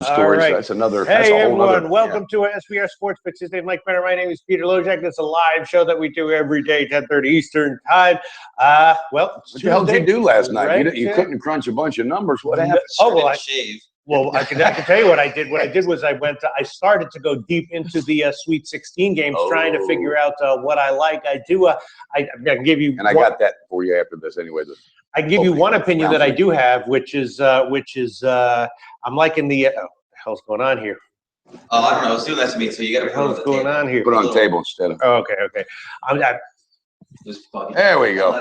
stories. Right. That's another. Hey, that's a whole everyone. other, Welcome to SBR Sports Picks. His name is Mike Brenner. My name is Peter Lojak. This is a live show that we do every day, 10:30 Eastern time. Well, what the hell did you do last night? Right? You couldn't crunch a bunch of numbers. What happened? Oh, well, I can tell you what I did. What I did was I started to go deep into the Sweet 16 games, trying to figure out what I like. I can give you. And I got that for you after this anyway. I can give you one opinion that I do have, which is I'm liking the. What the hell's going on here? Oh, I don't know. It's doing that to me, so you got to put it on the table. What's going on here? Put it on the table instead of. Oh, okay. There we go.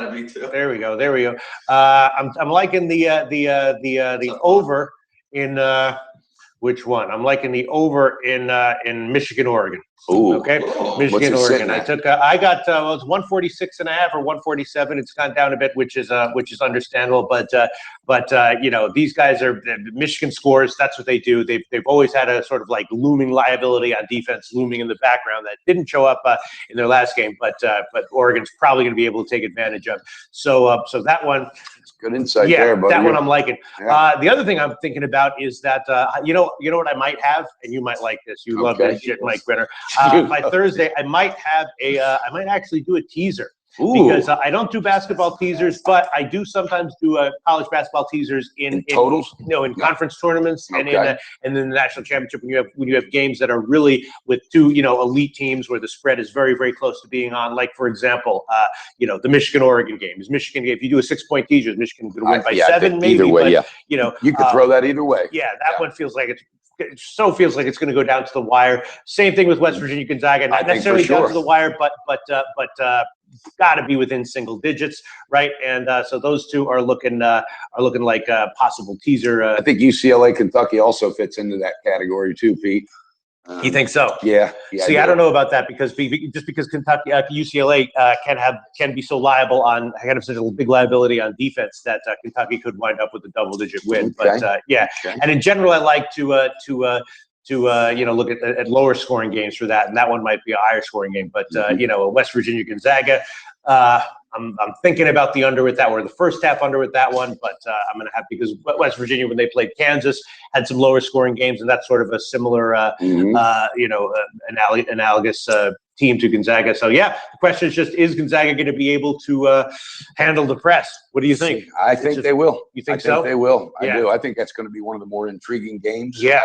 There we go. I'm liking the over in which one? I'm liking the over in Michigan, Oregon. Ooh. Okay. Michigan, Oregon. I got it was 146.5 or 147. It's gone down a bit, which is understandable. But you know, these guys are Michigan scores. That's what they do. They've always had a sort of like looming liability on defense, looming in the background that didn't show up in their last game. But Oregon's probably going to be able to take advantage of. So that one. Good insight there, buddy. That one I'm liking. Yeah. The other thing I'm thinking about is that you know what I might have, and you might like this. You love this shit, Mike Brenner. By Thursday, I might have I might actually do a teaser. Ooh. Because I don't do basketball teasers, but I do sometimes do college basketball teasers in totals. In conference tournaments and in the national championship when you have games that are really with two elite teams where the spread is very, very close to being on. Like for example, the Michigan-Oregon game is Michigan. If you do a 6-point teaser, Michigan could win by 7, maybe. Either way, but, you could throw that either way. Yeah, that one feels like it feels like it's going to go down to the wire. Same thing with West Virginia Gonzaga, not necessarily down to the wire, but got to be within single digits, right? And so those two are looking like a possible teaser. I think UCLA Kentucky also fits into that category too, Pete. You think so? Yeah. See, I don't know about that because Kentucky, UCLA can be so liable on kind of such a big liability on defense that Kentucky could wind up with a double-digit win. Okay. But and in general, I like to look at lower scoring games for that, and that one might be a higher scoring game. But West Virginia Gonzaga, I'm thinking about the under with that, or the first half under with that one. But I'm going to have, because West Virginia, when they played Kansas, had some lower scoring games, and that's sort of a similar analogous team to Gonzaga. So the question is just, is Gonzaga going to be able to handle the press? What do you think? I think they will. You think so? I think they will. Yeah. I do. I think that's going to be one of the more intriguing games. Yeah.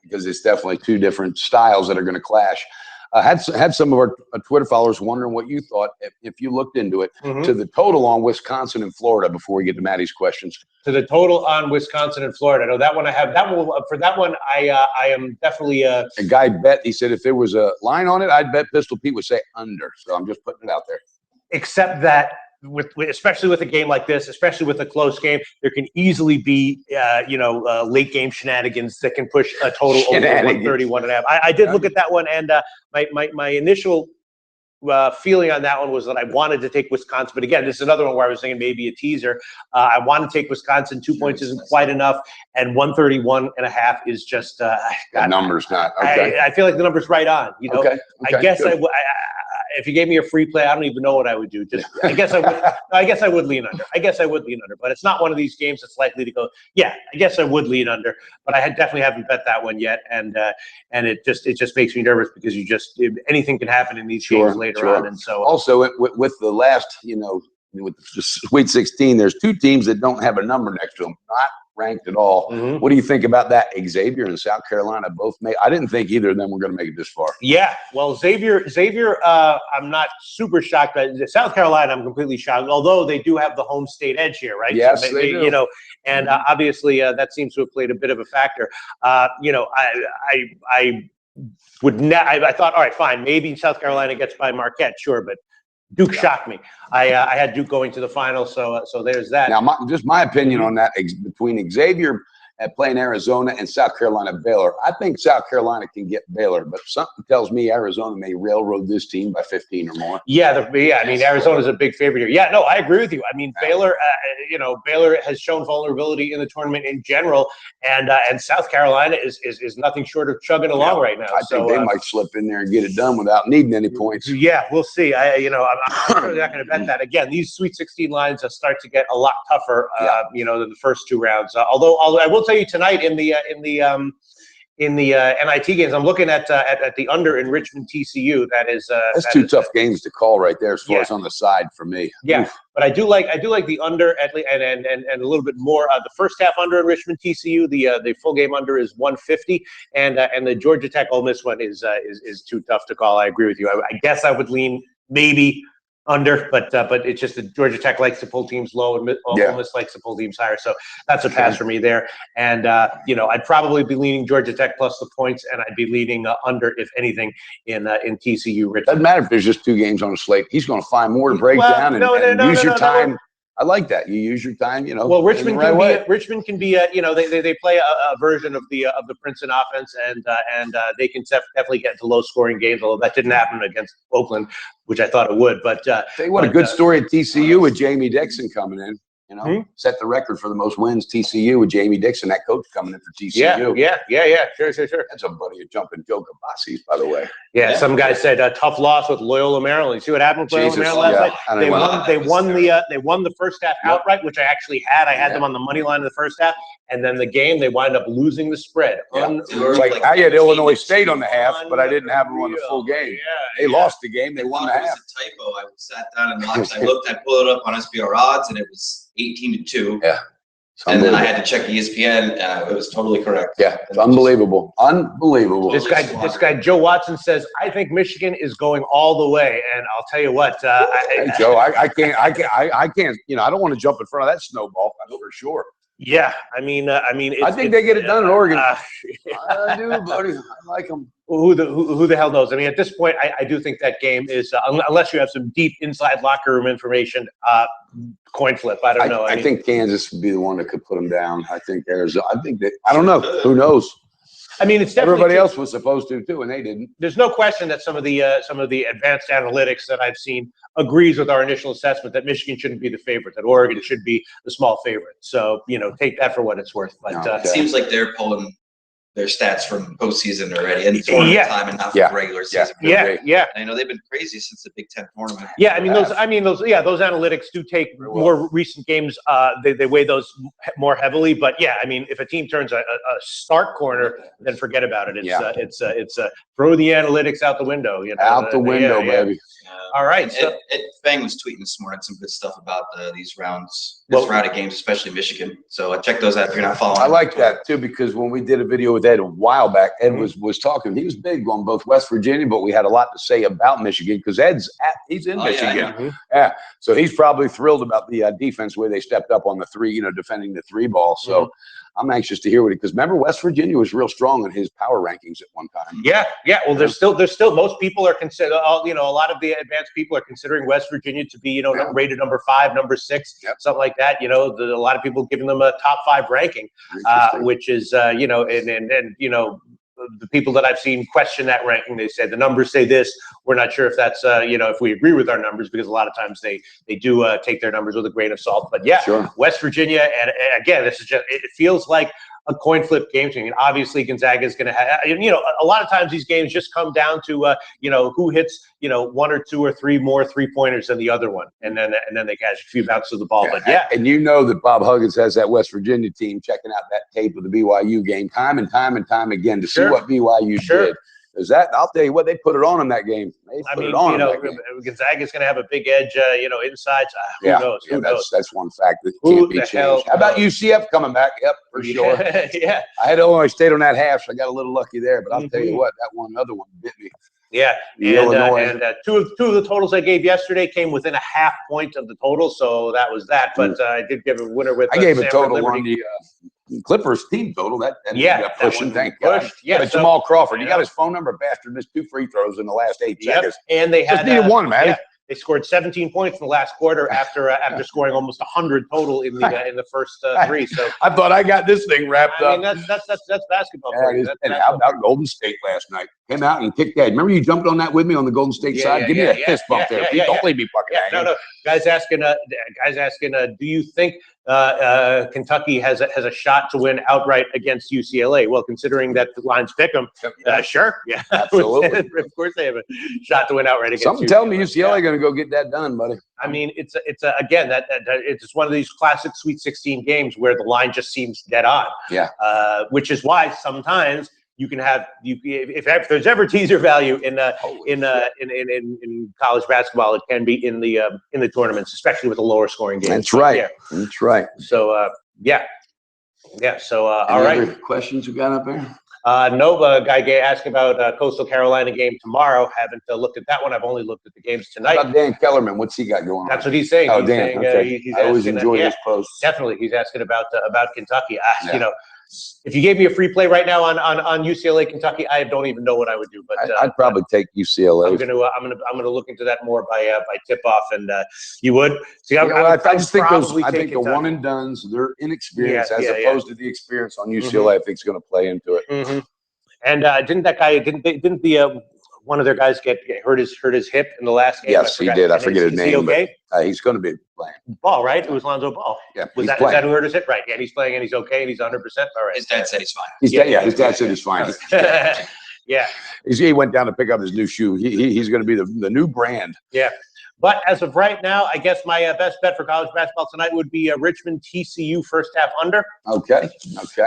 Because it's definitely two different styles that are going to clash. Had some of our Twitter followers wondering what you thought if you looked into it, to the total on Wisconsin and Florida before we get to Maddie's questions. To the total on Wisconsin and Florida. No, that one I have. For that one, I am definitely a guy bet. He said if there was a line on it, I'd bet Pistol Pete would say under. So I'm just putting it out there. Except that especially with a game like this, especially with a close game, there can easily be late game shenanigans that can push a total over 131.5. I did look at that one, and my initial feeling on that one was that I wanted to take Wisconsin, but again, this is another one where I was thinking maybe a teaser. I want to take Wisconsin. 2 points isn't quite enough, and 131.5 is just the number's not okay. I feel like the number's right on. Okay. I guess if you gave me a free play, I don't even know what I would do. I guess I would lean under. But it's not one of these games that's likely to go. Yeah, I guess I would lean under, but I definitely haven't bet that one yet, and it just makes me nervous because anything can happen in these games later on, and so also with the last with the Sweet 16, there's two teams that don't have a number next to them, not ranked at all. What do you think about that? Xavier and South Carolina both made. I didn't think either of them were going to make it this far. Yeah, well, Xavier, I'm not super shocked. But South Carolina, I'm completely shocked. Although they do have the home state edge here, right? Yes, so they do. And obviously that seems to have played a bit of a factor. I thought, all right, fine, maybe South Carolina gets by Marquette, sure, but Duke shocked me. I had Duke going to the final, so there's that. Now, just my opinion on that, between Xavier playing Arizona and South Carolina Baylor, I think South Carolina can get Baylor, but something tells me Arizona may railroad this team by 15 or more. Yeah, I mean, Arizona's a big favorite here. Yeah, no, I agree with you. I mean, Baylor, Baylor has shown vulnerability in the tournament in general, and South Carolina is nothing short of chugging along right now. I think they might slip in there and get it done without needing any points. Yeah, we'll see. I'm certainly not going to bet that. Again, these Sweet 16 lines start to get a lot tougher, than the first two rounds. Although I will tell you tonight in the NIT games, I'm looking at the under in Richmond TCU. That's two tough games to call right there as far as on the side for me. Yeah, Oof. but I do like the under at least, and a little bit more. The first half under in Richmond TCU, the full game under is 150, and the Georgia Tech Ole Miss one is too tough to call. I agree with you. I guess I would lean maybe under, but it's just that Georgia Tech likes to pull teams low and Ole Miss likes to pull teams higher. So that's a pass for me there. And, I'd probably be leaning Georgia Tech plus the points, and I'd be leaning under, if anything, in TCU. Richmond. Doesn't matter if there's just 2 games on the slate. He's going to find more to break down and use your time. I like that. You use your time, Well, Richmond Richmond can be they play a version of the Princeton offense, and they can definitely get into low scoring games. Although that didn't happen against Oakland, which I thought it would. But tell you what, a good story at TCU with Jamie Dixon coming in. Set the record for the most wins TCU with Jamie Dixon, that coach coming in for TCU. Yeah. Sure. That's a buddy of jumping Joe Gabassi, by the way. Yeah, some guy said a tough loss with Loyola Maryland. You see what happened with Loyola Maryland last night? They won the first half outright, which I actually had. I had them on the money line in the first half, and then the game they wind up losing the spread. It's like I had Illinois State on the half, but I didn't have them on the full game. They lost the game. They won the half. It was a typo. I sat down and watched. I pulled it up on SBR odds, and it was 18-2. Yeah. And then I had to check ESPN, and it was totally correct. Yeah, it's unbelievable. Unbelievable. This guy, Joe Watson says, I think Michigan is going all the way, and I'll tell you what. Hey, Joe, I can't. I don't want to jump in front of that snowball. I know for sure. Yeah, I mean, I think they get it done in Oregon. I do, buddy. I like them. Who the hell knows? I mean, at this point, I do think that game is unless you have some deep inside locker room information. Coin flip. I don't know. I think Kansas would be the one that could put them down. I think Arizona. I don't know. Who knows? I mean, it's definitely everybody else was supposed to too, and they didn't. There's no question that some of the advanced analytics that I've seen agrees with our initial assessment that Michigan shouldn't be the favorite, that Oregon should be the small favorite. So take that for what it's worth. But it seems like they're pulling their stats from postseason already and tournament time and not from regular season. Yeah. I know they've been crazy since the Big Ten tournament. Yeah, those analytics do take more recent games. They weigh those more heavily. But yeah, if a team turns a stark corner, then forget about it. It's throw the analytics out the window. Out the window, baby. All right. Ed Fang was tweeting this morning some good stuff about these rounds, round of games, especially Michigan. So check those out if you're not following. I like that too, because when we did a video with Ed a while back, Ed was talking. He was big on both West Virginia, but we had a lot to say about Michigan because he's in Michigan. Yeah, so he's probably thrilled about the defense where they stepped up on the 3, defending the 3 ball. So I'm anxious to hear what because remember West Virginia was real strong in his power rankings at one time. Yeah. Well, there's still most people are consider a lot of the advanced people are considering West Virginia to be rated number 5, number 6, something like that. A lot of people giving them a top 5 ranking, which is the people that I've seen question that ranking, they said the numbers say this. We're not sure if that's if we agree with our numbers because a lot of times they do take their numbers with a grain of salt. But West Virginia, and again, this is just it feels like a coin flip game. Obviously Gonzaga is going to have, a lot of times these games just come down to, who hits, 1 or 2 or 3 more 3-pointers than the other one. And then they catch a few bounces of the ball. But and that Bob Huggins has that West Virginia team checking out that tape of the BYU game time and time again to see what BYU did. Is that, I'll tell you what, they put it on in that game. Gonzaga is going to have a big edge, inside. Who knows? Who knows? That's one fact that can't be changed. How about UCF coming back? Yep, for sure. Yeah. I had Illinois State on that half, so I got a little lucky there. But I'll tell you what, that other one bit me. Yeah, and two of the totals I gave yesterday came within a half point of the total, so that was that. But I did give a winner with. I gave a total on the Clippers team total. That ended up pushing. Thank God. Yeah, but Jamal Crawford, you got his phone number. Bastard missed 2 free throws in the last 8 seconds. And they just needed one, man. Yeah. They scored 17 points in the last quarter after scoring almost 100 total in the first 3. So I thought I got this thing wrapped up. That's basketball. And how about Golden State last night? Came out and kicked that. Remember you jumped on that with me on the Golden State side? Give me a fist bump there. Don't leave me fucking hanging. No. Guys asking, do you think Kentucky has a shot to win outright against UCLA. Well, considering that the lines pick them, sure, yeah, absolutely. Of course, they have a shot to win outright against. Something tell me UCLA going to go get that done, buddy. I mean, it's again it's one of these classic Sweet 16 games where the line just seems dead on. Yeah. Which is why sometimes you can have if there's ever teaser value in college basketball, it can be in the tournaments, especially with the lower scoring games. That's right. Yeah. That's right. So yeah. So all right. Other questions we got up there? Nova guy asked about Coastal Carolina game tomorrow. Haven't looked at that one. I've only looked at the games tonight. How about Dan Kellerman? What's he got going on? That's what he's saying. Oh, he's Dan. saying, Okay. I always enjoy his posts. Definitely, he's asking about Kentucky. You know, if you gave me a free play right now on UCLA Kentucky, I don't even know what I would do. But I'd probably take UCLA. I'm gonna look into that more by tip off, and you would see. I just think I think the one and dones, their inexperience as opposed to the experience on UCLA, I think is going to play into it. Mm-hmm. And didn't one of their guys get hurt his hip in the last game? Yes, he did. I forget his name. Is he okay? But, he's going to be playing. Ball, right? It was Lonzo Ball. Yeah, is that who hurt his hip? Right. Yeah, he's playing and he's okay and he's 100%. All right. His dad said he's fine. His dad said he's fine. Yeah. He went down to pick up his new shoe. He's going to be the new brand. Yeah. But as of right now, I guess my best bet for college basketball tonight would be Richmond TCU first half under. Okay.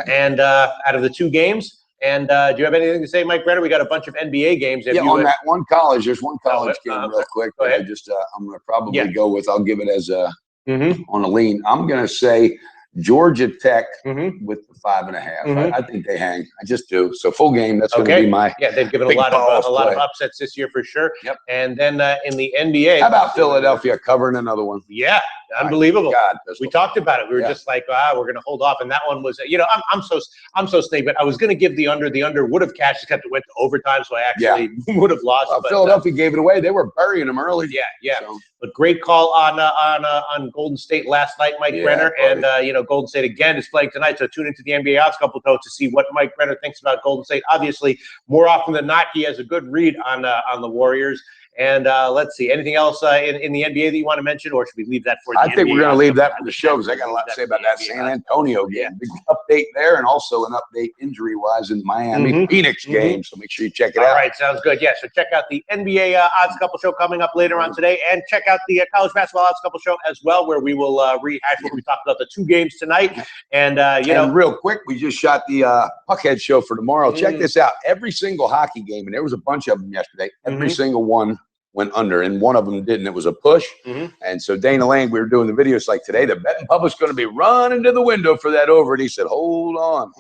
And out of the two games. And do you have anything to say, Mike Brenner? We got a bunch of NBA games. On that one college, there's one college game real quick. Go ahead. I'm going to probably go with. I'll give it as on a lean. I'm going to say Georgia Tech with the 5.5. I think they hang. I just do. So full game. That's going to be my. Yeah, they've given a lot of upsets this year for sure. Yep. And then in the NBA, how about Philadelphia covering another one? Yeah, unbelievable. God, we talked about it. We were just like, we're going to hold off. And that one was, I'm so snake, but I was going to give the under. The under would have cashed, except it went to overtime, so I actually would have lost. Well, Philadelphia gave it away. They were burying them early. Yeah. So. But great call on Golden State last night, Mike Brenner, and Golden State again is playing tonight. So tune into the NBA Odds Couple to see what Mike Brenner thinks about Golden State. Obviously, more often than not, he has a good read on the Warriors. And let's see, anything else in the NBA that you want to mention, or should we leave that for the I think we're going to leave that for the show because I got a lot to say about that San Antonio game. Big update there, and also an update injury-wise in the Miami Phoenix game. So make sure you check it out. All right, sounds good. Yeah, so check out the NBA Odds Couple show coming up later on today, and check out the College Basketball Odds Couple show as well, where we will rehash what we talked about the two games tonight. And and real quick, we just shot the Puckhead show for tomorrow. Check this out: every single hockey game, and there was a bunch of them yesterday. Every single one went under, and one of them didn't. It was a push. And so Dana Lane, we were doing the videos like today, the betting public's going to be running to the window for that over. And he said, hold on.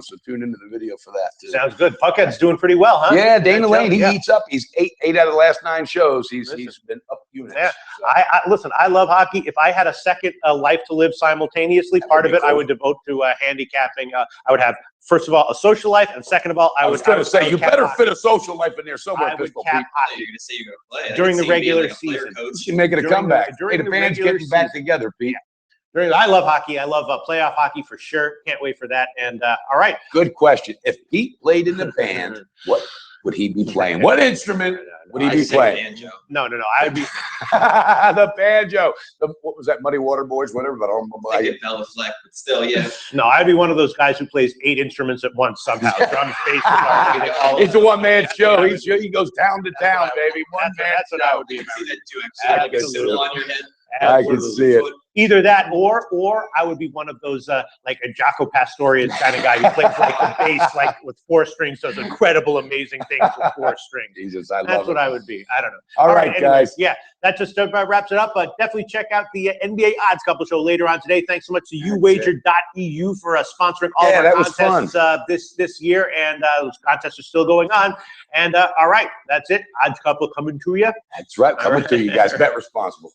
So tune into the video for that too. Sounds good. Puckhead's doing pretty well, huh? Yeah, Dana Lane, he eats up. He's eight out of the last 9 shows. He's been up units. Yeah. So. Listen, I love hockey. If I had a second life to live simultaneously, part of it I would devote to handicapping. I would have, first of all, a social life, and second of all, I was going to say, you better fit a social life in there somewhere. I would cap hockey. You're going to say you're going to play during the regular season. You're making a comeback. The band's getting back together, Pete. I love hockey. I love playoff hockey for sure. Can't wait for that. And all right. Good question. If Pete played in the band, what would he be playing? What instrument would he be playing? Banjo. No. I would be the banjo. What was that? Muddy Water Boys, whatever. But I get Bella Fleck, but still, yeah. No, I'd be one of those guys who plays 8 instruments at once somehow. Drums, bass, guitar, it's a one-man show. He goes town to town, baby. That's what I would be. I can see that too. Actually, like a on your head. I can see it. Either that, or I would be one of those like a Jaco Pastorius kind of guy who plays like the bass, like with 4 strings, does incredible, amazing things with 4 strings. Jesus, I love That's what I would be. I don't know. All right, guys. Yeah, that just wraps it up. But definitely check out the NBA Odds Couple show later on today. Thanks so much to uwager.eu for sponsoring all of our contests this year, and those contests are still going on. And all right, that's it. Odds Couple coming to you. That's right, coming to you guys. Bet responsible.